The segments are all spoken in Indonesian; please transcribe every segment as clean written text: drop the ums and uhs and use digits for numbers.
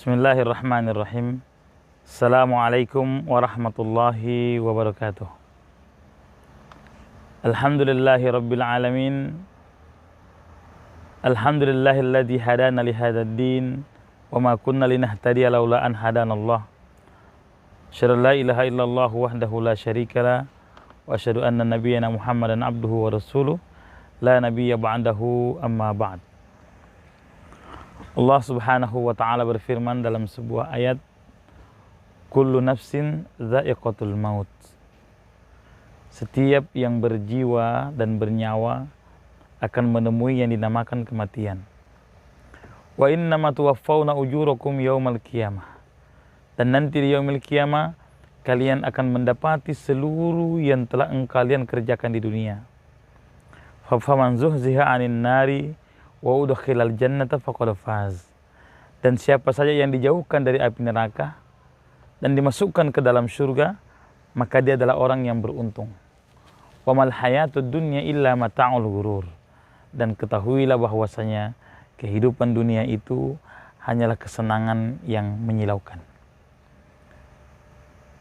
Bismillahirrahmanirrahim. Assalamualaikum warahmatullahi wabarakatuh. Alhamdulillahi rabbil alamin. Alhamdulillahilladzi hadana li hadzal din wa ma kunna linahtadiya laula an hadanallah. Asyhadu an la ilaha illallah wahdahu la syarikalah wa asyhadu anna nabiyyana Muhammadan abduhu wa rasuluh la nabiyya ba'dahu amma ba'd. Allah subhanahu wa ta'ala berfirman dalam sebuah ayat, kullu nafsin dha'iqatul maut. Setiap yang berjiwa dan bernyawa akan menemui yang dinamakan kematian. Wa innama tuwaffawna ujurakum yaumal qiyamah. Dan nanti di yaumil qiyamah kalian akan mendapati seluruh yang telah kalian kerjakan di dunia. Faman zuhziha 'anil nari wa udkhilal jannata faqad faz. Dan siapa saja yang dijauhkan dari api neraka dan dimasukkan ke dalam surga, maka dia adalah orang yang beruntung. Wa mal hayatud dunya illa mata'ul ghurur. Dan ketahuilah bahwasanya kehidupan dunia itu hanyalah kesenangan yang menyilaukan.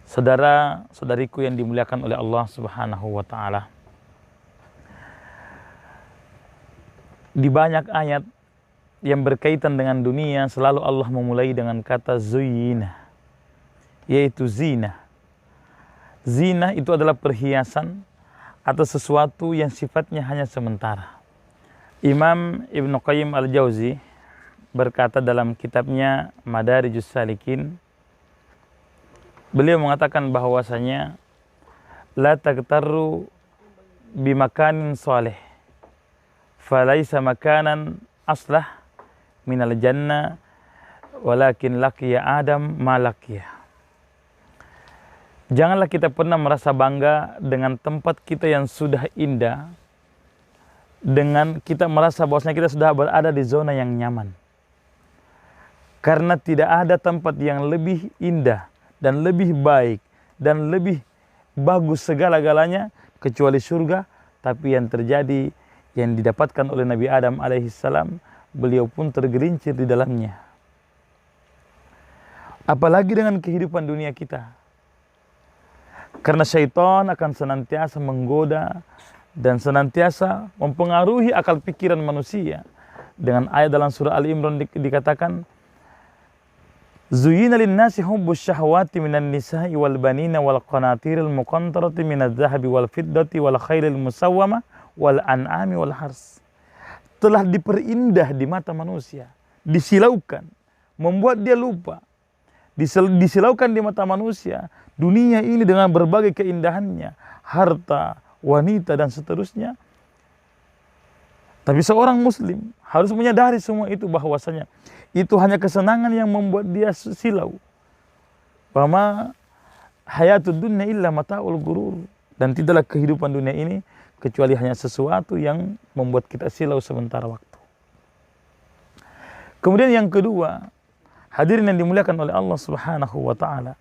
Saudara-saudariku yang dimuliakan oleh Allah Subhanahu wa taala, di banyak ayat yang berkaitan dengan dunia selalu Allah memulai dengan kata zuyyina, yaitu zina. Zina itu adalah perhiasan atau sesuatu yang sifatnya hanya sementara. Imam Ibnu Qayyim Al-Jauzi berkata dalam kitabnya Madarijus Salikin, beliau mengatakan bahwasanya la taqtarru bimakanin salih falaisa makanan aslah minal jannah walakin laqiya Adam ma laqiya. Janganlah kita pernah merasa bangga dengan tempat kita yang sudah indah, dengan kita merasa bahwasanya kita sudah berada di zona yang nyaman. Karena tidak ada tempat yang lebih indah dan lebih baik dan lebih bagus segala-galanya kecuali surga. Tapi yang terjadi, yang didapatkan oleh Nabi Adam alaihissalam, beliau pun tergelincir di dalamnya. Apalagi dengan kehidupan dunia kita. Karena syaitan akan senantiasa menggoda dan senantiasa mempengaruhi akal pikiran manusia. Dengan ayat dalam surah Al-Imran dikatakan, Zuyyina lin-nasi hubbus syahwati minan nisa'i wal banina wal qanatiril muqantarati minadz zahabi wal fiddati wal khairil musawwamah wal an'ami wal hars. Telah diperindah di mata manusia, disilaukan, membuat dia lupa. Disilaukan di mata manusia dunia ini dengan berbagai keindahannya, harta, wanita dan seterusnya. Tapi seorang muslim harus menyadari semua itu, bahwasanya itu hanya kesenangan yang membuat dia silau. Bahwa hayatud dunya illa mata'ul ghurur. Dan tidaklah kehidupan dunia ini kecuali hanya sesuatu yang membuat kita silau sementara waktu. Kemudian yang kedua, hadirin yang dimuliakan oleh Allah Subhanahu wa taala.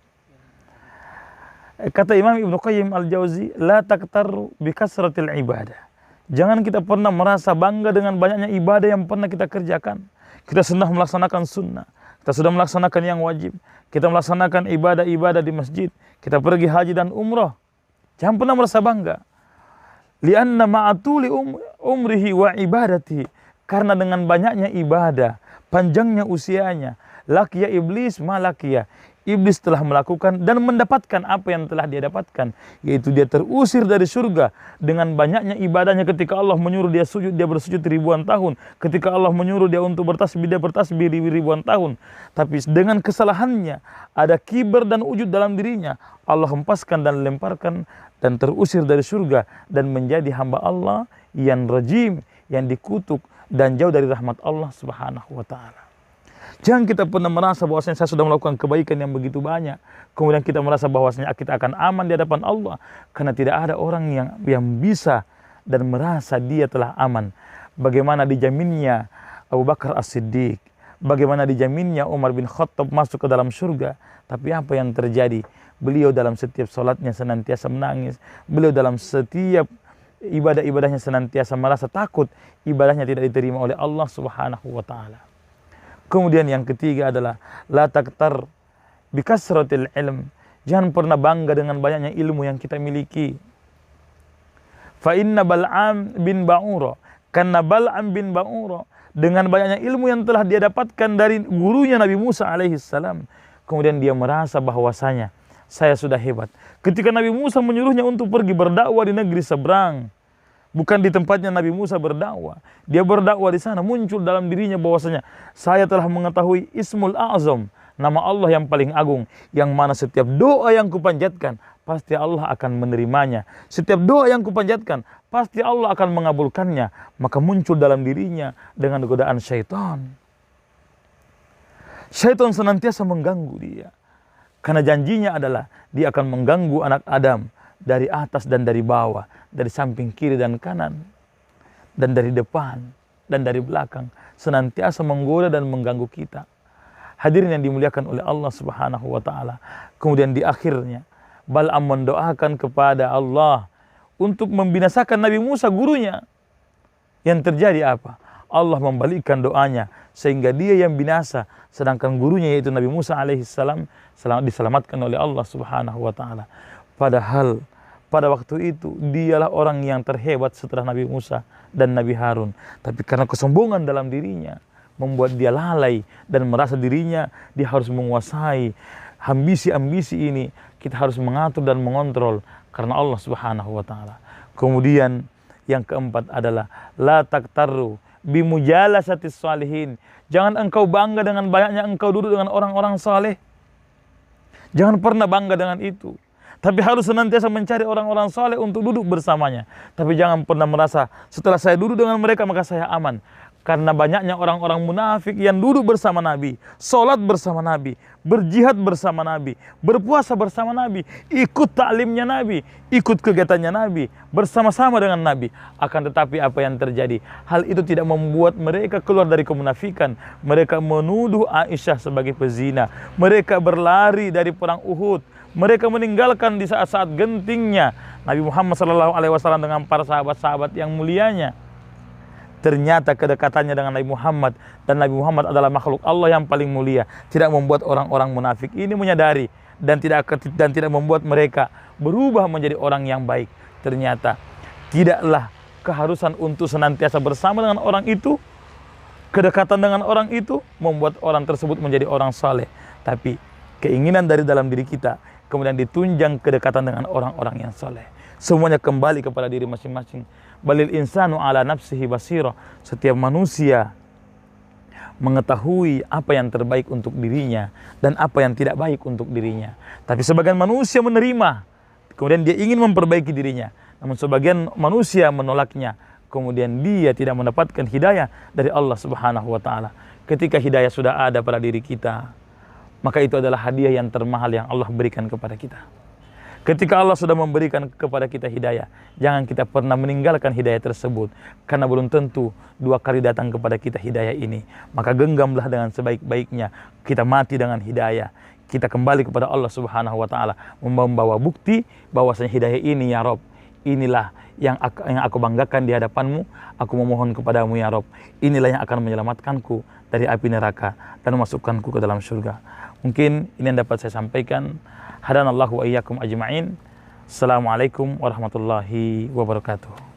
Kata Imam Ibnu Qayyim Al-Jauzi, la taqtarru bi kasratil ibadah. Jangan kita pernah merasa bangga dengan banyaknya ibadah yang pernah kita kerjakan. Kita sudah melaksanakan sunnah, kita sudah melaksanakan yang wajib, kita melaksanakan ibadah-ibadah di masjid, kita pergi haji dan umrah. Jangan pernah merasa bangga. Lianna ma'atuli umrihi wa ibadati. Karena dengan banyaknya ibadah, panjangnya usianya, laqiya iblis ma laqiya. Iblis telah melakukan dan mendapatkan apa yang telah dia dapatkan, yaitu dia terusir dari surga. Dengan banyaknya ibadahnya, ketika Allah menyuruh dia sujud, dia bersujud ribuan tahun. Ketika Allah menyuruh dia untuk bertasbih, dia bertasbih ribuan tahun. Tapi dengan kesalahannya, ada kibar dan ujud dalam dirinya, Allah hempaskan dan lemparkan dan terusir dari surga dan menjadi hamba Allah yang rajim, yang dikutuk dan jauh dari rahmat Allah Subhanahu wa taala. Jangan kita pernah merasa bahwasanya saya sudah melakukan kebaikan yang begitu banyak, kemudian kita merasa bahwasanya kita akan aman di hadapan Allah. Karena tidak ada orang yang bisa dan merasa dia telah aman. Bagaimana dijaminnya Abu Bakar As-Siddiq, bagaimana dijaminnya Umar bin Khattab masuk ke dalam surga. Tapi apa yang terjadi? Beliau dalam setiap sholatnya senantiasa menangis. Beliau dalam setiap ibadah-ibadahnya senantiasa merasa takut ibadahnya tidak diterima oleh Allah Subhanahu wa taala. Kemudian yang ketiga adalah la taktar bikasratil ilm. Jangan pernah bangga dengan banyaknya ilmu yang kita miliki. Fa inna Bal'am bin Ba'ura, karena Bal'am bin Ba'ura dengan banyaknya ilmu yang telah dia dapatkan dari gurunya Nabi Musa alaihissalam, kemudian dia merasa bahwasanya saya sudah hebat. Ketika Nabi Musa menyuruhnya untuk pergi berdakwah di negeri seberang, bukan di tempatnya Nabi Musa berdakwah, dia berdakwah di sana, muncul dalam dirinya bahwasanya saya telah mengetahui Ismul A'zam, nama Allah yang paling agung, yang mana setiap doa yang kupanjatkan pasti Allah akan menerimanya. Setiap doa yang kupanjatkan pasti Allah akan mengabulkannya. Maka muncul dalam dirinya dengan godaan syaitan. Syaitan senantiasa mengganggu dia, karena janjinya adalah dia akan mengganggu anak Adam dari atas dan dari bawah, dari samping kiri dan kanan, dan dari depan dan dari belakang, senantiasa menggoda dan mengganggu kita. Hadirin yang dimuliakan oleh Allah Subhanahu wa taala. Kemudian di akhirnya Bal'am mendoakan kepada Allah untuk membinasakan Nabi Musa gurunya. Yang terjadi apa? Allah membalikkan doanya sehingga dia yang binasa, sedangkan gurunya yaitu Nabi Musa alaihissalam diselamatkan oleh Allah Subhanahu wa taala. Padahal pada waktu itu dialah orang yang terhebat setelah Nabi Musa dan Nabi Harun. Tapi karena kesombongan dalam dirinya membuat dia lalai dan merasa dirinya dia harus menguasai. Ambisi-ambisi ini kita harus mengatur dan mengontrol karena Allah Subhanahu wa taala. Kemudian yang keempat adalah la taktaru bimujalasatis salihin. Jangan engkau bangga dengan banyaknya engkau duduk dengan orang-orang saleh. Jangan pernah bangga dengan itu. Tapi harus senantiasa mencari orang-orang saleh untuk duduk bersamanya. Tapi jangan pernah merasa setelah saya duduk dengan mereka maka saya aman. Karena banyaknya orang-orang munafik yang duduk bersama Nabi, sholat bersama Nabi, berjihad bersama Nabi, berpuasa bersama Nabi, ikut taklimnya Nabi, ikut kegiatannya Nabi, bersama-sama dengan Nabi. Akan tetapi apa yang terjadi? Hal itu tidak membuat mereka keluar dari kemunafikan. Mereka menuduh Aisyah sebagai pezina. Mereka berlari dari perang Uhud. Mereka meninggalkan di saat-saat gentingnya Nabi Muhammad SAW dengan para sahabat-sahabat yang mulianya. Ternyata kedekatannya dengan Nabi Muhammad dan Nabi Muhammad adalah makhluk Allah yang paling mulia, tidak membuat orang-orang munafik ini menyadari dan tidak membuat mereka berubah menjadi orang yang baik. Ternyata tidaklah keharusan untuk senantiasa bersama dengan orang itu, kedekatan dengan orang itu membuat orang tersebut menjadi orang saleh, tapi keinginan dari dalam diri kita kemudian ditunjang kedekatan dengan orang-orang yang saleh. Semuanya kembali kepada diri masing-masing. Balil insanu ala nafsihi basira. Setiap manusia mengetahui apa yang terbaik untuk dirinya dan apa yang tidak baik untuk dirinya. Tapi sebagian manusia menerima, kemudian dia ingin memperbaiki dirinya. Namun sebagian manusia menolaknya, kemudian dia tidak mendapatkan hidayah dari Allah Subhanahu wa taala. Ketika hidayah sudah ada pada diri kita, maka itu adalah hadiah yang termahal yang Allah berikan kepada kita. Ketika Allah sudah memberikan kepada kita hidayah, jangan kita pernah meninggalkan hidayah tersebut. Karena belum tentu dua kali datang kepada kita hidayah ini. Maka genggamlah dengan sebaik-baiknya. Kita mati dengan hidayah. Kita kembali kepada Allah Subhanahu wa taala membawa bukti bahwasanya hidayah ini ya Rob, inilah yang aku banggakan di hadapanmu. Aku memohon kepadamu ya Rob, inilah yang akan menyelamatkanku dari api neraka dan memasukkanku ke dalam surga. Mungkin ini yang dapat saya sampaikan. Hadanallahu wa iyyakum ajma'in. Assalamualaikum warahmatullahi wabarakatuh.